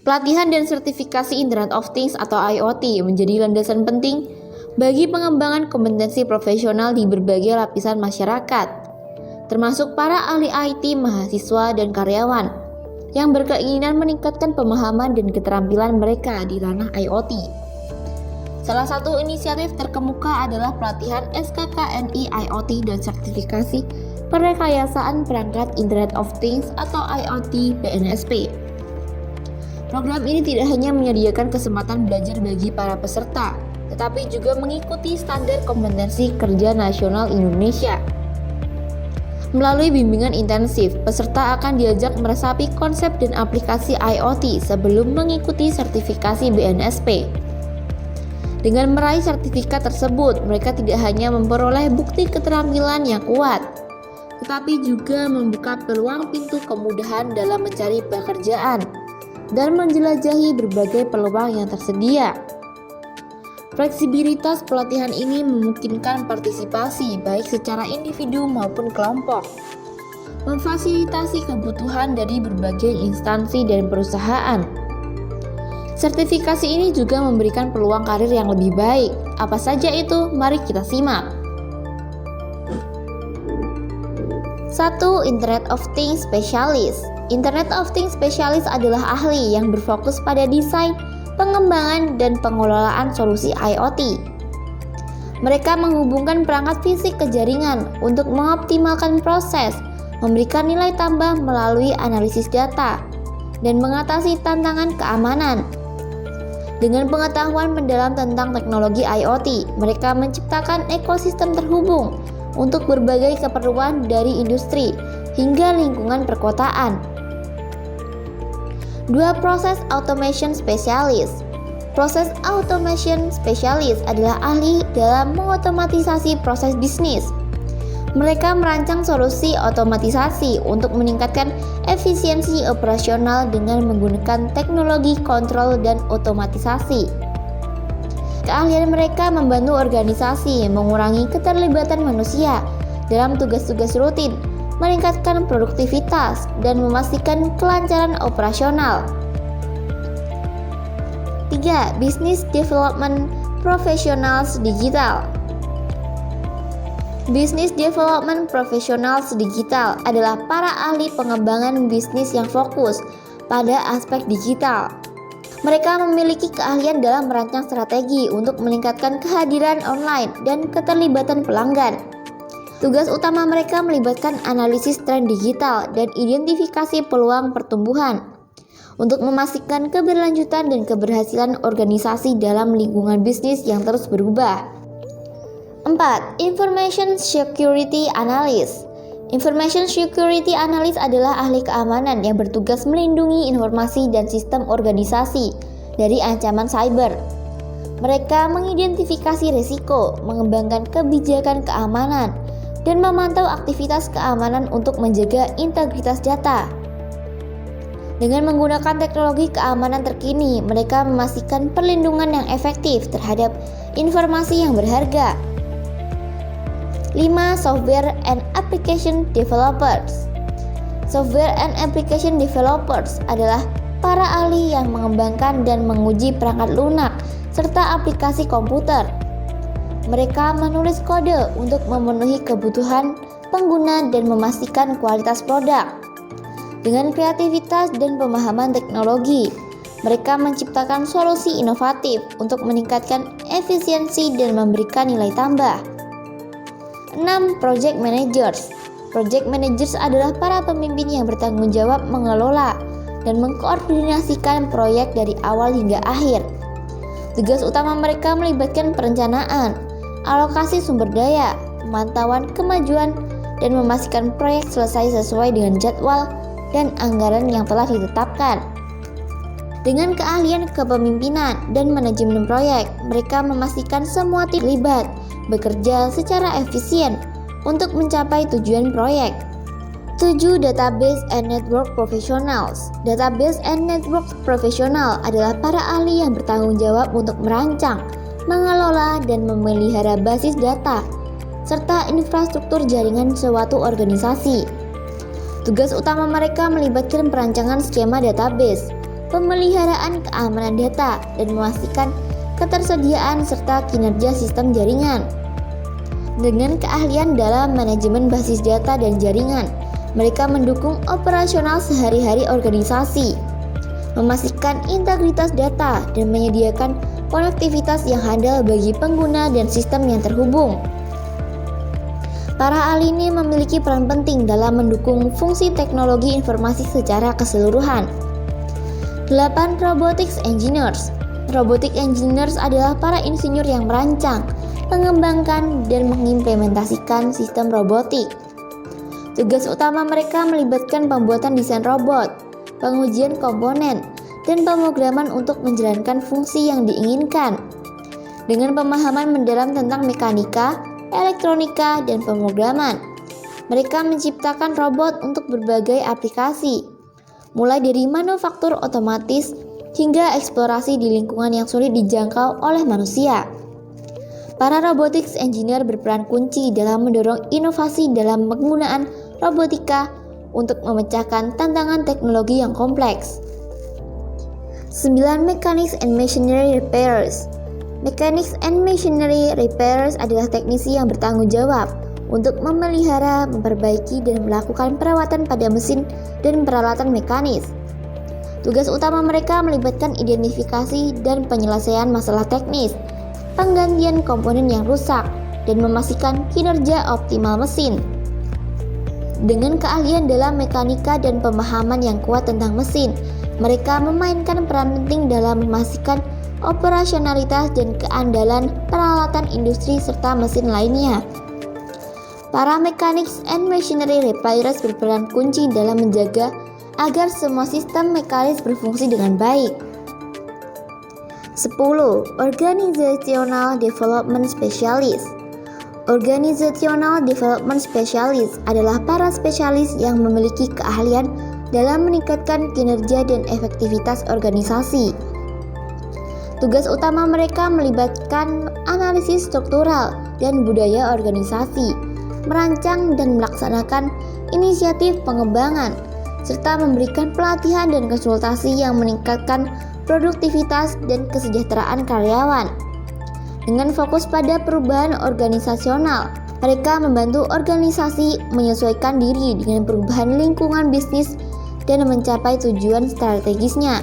Pelatihan dan sertifikasi Internet of Things atau IoT menjadi landasan penting bagi pengembangan kompetensi profesional di berbagai lapisan masyarakat, termasuk para ahli IT, mahasiswa, dan karyawan yang berkeinginan meningkatkan pemahaman dan keterampilan mereka di ranah IoT. Salah satu inisiatif terkemuka adalah pelatihan SKKNI IoT dan sertifikasi perekayasaan perangkat Internet of Things atau IoT PNSP. Program ini tidak hanya menyediakan kesempatan belajar bagi para peserta, tetapi juga mengikuti standar kompetensi kerja nasional Indonesia. Melalui bimbingan intensif, peserta akan diajak meresapi konsep dan aplikasi IoT sebelum mengikuti sertifikasi BNSP. Dengan meraih sertifikat tersebut, mereka tidak hanya memperoleh bukti keterampilan yang kuat, tetapi juga membuka peluang pintu kemudahan dalam mencari pekerjaan dan menjelajahi berbagai peluang yang tersedia. Fleksibilitas pelatihan ini memungkinkan partisipasi baik secara individu maupun kelompok, memfasilitasi kebutuhan dari berbagai instansi dan perusahaan. Sertifikasi ini juga memberikan peluang karir yang lebih baik. Apa saja itu? Mari kita simak. 1. Internet of Things Specialist. Internet of Things Specialist adalah ahli yang berfokus pada desain, pengembangan, dan pengelolaan solusi IoT. Mereka menghubungkan perangkat fisik ke jaringan untuk mengoptimalkan proses, memberikan nilai tambah melalui analisis data, dan mengatasi tantangan keamanan. Dengan pengetahuan mendalam tentang teknologi IoT, mereka menciptakan ekosistem terhubung untuk berbagai keperluan dari industri hingga lingkungan perkotaan. 2. Proses Automation Specialist. Proses Automation Specialist adalah ahli dalam mengotomatisasi proses bisnis. Mereka merancang solusi otomatisasi untuk meningkatkan efisiensi operasional dengan menggunakan teknologi kontrol dan otomatisasi. Keahlian mereka membantu organisasi mengurangi keterlibatan manusia dalam tugas-tugas rutin, meningkatkan produktivitas, dan memastikan kelancaran operasional. 3. Business Development Professionals Digital. Business Development Professionals Digital adalah para ahli pengembangan bisnis yang fokus pada aspek digital. Mereka memiliki keahlian dalam merancang strategi untuk meningkatkan kehadiran online dan keterlibatan pelanggan. Tugas utama mereka melibatkan analisis tren digital dan identifikasi peluang pertumbuhan untuk memastikan keberlanjutan dan keberhasilan organisasi dalam lingkungan bisnis yang terus berubah. 4. Information Security Analyst. Information Security Analyst adalah ahli keamanan yang bertugas melindungi informasi dan sistem organisasi dari ancaman cyber. Mereka mengidentifikasi risiko, mengembangkan kebijakan keamanan, dan memantau aktivitas keamanan untuk menjaga integritas data. Dengan menggunakan teknologi keamanan terkini, mereka memastikan perlindungan yang efektif terhadap informasi yang berharga. 5. Software and Application Developers. Software and Application Developers adalah para ahli yang mengembangkan dan menguji perangkat lunak serta aplikasi komputer. Mereka menulis kode untuk memenuhi kebutuhan pengguna dan memastikan kualitas produk. Dengan kreativitas dan pemahaman teknologi, mereka menciptakan solusi inovatif untuk meningkatkan efisiensi dan memberikan nilai tambah. 6. Project Managers. Project Managers adalah para pemimpin yang bertanggung jawab mengelola dan mengkoordinasikan proyek dari awal hingga akhir. Tugas utama mereka melibatkan perencanaan, alokasi sumber daya, pemantauan kemajuan, dan memastikan proyek selesai sesuai dengan jadwal dan anggaran yang telah ditetapkan. Dengan keahlian kepemimpinan dan manajemen proyek, mereka memastikan semua tim terlibat bekerja secara efisien untuk mencapai tujuan proyek. 7. Database and Network Professionals. Database and Network Professional adalah para ahli yang bertanggung jawab untuk merancang, mengelola, dan memelihara basis data serta infrastruktur jaringan suatu organisasi. Tugas utama mereka melibatkan perancangan skema database, pemeliharaan keamanan data, dan memastikan ketersediaan serta kinerja sistem jaringan. Dengan keahlian dalam manajemen basis data dan jaringan, mereka mendukung operasional sehari-hari organisasi, memastikan integritas data, dan menyediakan konektivitas yang handal bagi pengguna dan sistem yang terhubung. Para ahli ini memiliki peran penting dalam mendukung fungsi teknologi informasi secara keseluruhan. 8. Robotics Engineers. Robotic Engineers adalah para insinyur yang merancang, mengembangkan, dan mengimplementasikan sistem robotik. Tugas utama mereka melibatkan pembuatan desain robot, pengujian komponen, dan pemrograman untuk menjalankan fungsi yang diinginkan. Dengan pemahaman mendalam tentang mekanika, elektronika, dan pemrograman, mereka menciptakan robot untuk berbagai aplikasi, mulai dari manufaktur otomatis hingga eksplorasi di lingkungan yang sulit dijangkau oleh manusia. Para robotics engineer berperan kunci dalam mendorong inovasi dalam penggunaan robotika untuk memecahkan tantangan teknologi yang kompleks. 9. Mechanics and Machinery Repairers. Mechanics and Machinery Repairers adalah teknisi yang bertanggung jawab untuk memelihara, memperbaiki, dan melakukan perawatan pada mesin dan peralatan mekanis. Tugas utama mereka melibatkan identifikasi dan penyelesaian masalah teknis, penggantian komponen yang rusak, dan memastikan kinerja optimal mesin. Dengan keahlian dalam mekanika dan pemahaman yang kuat tentang mesin, mereka memainkan peran penting dalam memastikan operasionalitas dan keandalan peralatan industri serta mesin lainnya. Para mechanics and machinery repairers berperan kunci dalam menjaga agar semua sistem mekanis berfungsi dengan baik. 10. Organizational Development Specialist. Organizational Development Specialist adalah para spesialis yang memiliki keahlian dalam meningkatkan kinerja dan efektivitas organisasi. Tugas utama mereka melibatkan analisis struktural dan budaya organisasi, merancang dan melaksanakan inisiatif pengembangan, serta memberikan pelatihan dan konsultasi yang meningkatkan produktivitas dan kesejahteraan karyawan. Dengan fokus pada perubahan organisasional, mereka membantu organisasi menyesuaikan diri dengan perubahan lingkungan bisnis dan mencapai tujuan strategisnya.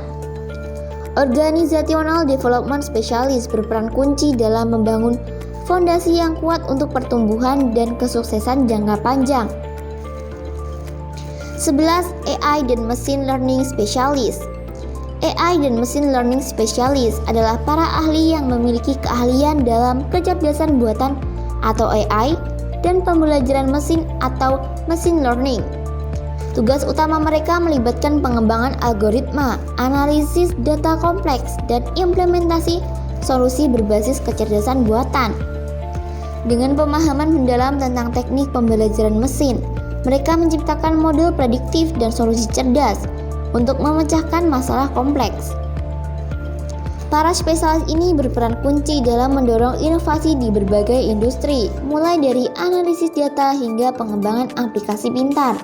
Organizational Development Specialist berperan kunci dalam membangun fondasi yang kuat untuk pertumbuhan dan kesuksesan jangka panjang. 11. AI dan Machine Learning Specialist. AI dan Machine Learning Specialist adalah para ahli yang memiliki keahlian dalam kecerdasan buatan atau AI dan pembelajaran mesin atau machine learning. Tugas utama mereka melibatkan pengembangan algoritma, analisis data kompleks, dan implementasi solusi berbasis kecerdasan buatan. Dengan pemahaman mendalam tentang teknik pembelajaran mesin, mereka menciptakan model prediktif dan solusi cerdas untuk memecahkan masalah kompleks. Para spesialis ini berperan kunci dalam mendorong inovasi di berbagai industri, mulai dari analisis data hingga pengembangan aplikasi pintar.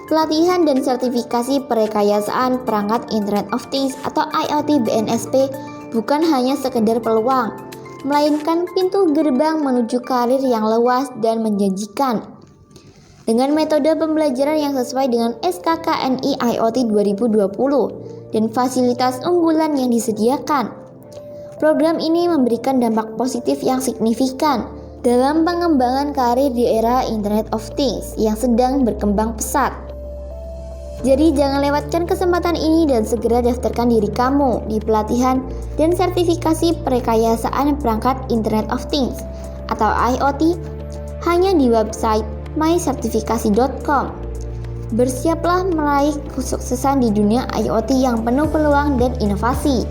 Pelatihan dan sertifikasi perekayasaan perangkat Internet of Things atau IoT BNSP bukan hanya sekedar peluang, melainkan pintu gerbang menuju karir yang luas dan menjanjikan. Dengan metode pembelajaran yang sesuai dengan SKKNI IoT 2020 dan fasilitas unggulan yang disediakan, program ini memberikan dampak positif yang signifikan dalam pengembangan karir di era Internet of Things yang sedang berkembang pesat. Jadi jangan lewatkan kesempatan ini dan segera daftarkan diri kamu di pelatihan dan sertifikasi perekayasaan perangkat Internet of Things atau IoT hanya di website mysertifikasi.com. Bersiaplah meraih kesuksesan di dunia IoT yang penuh peluang dan inovasi.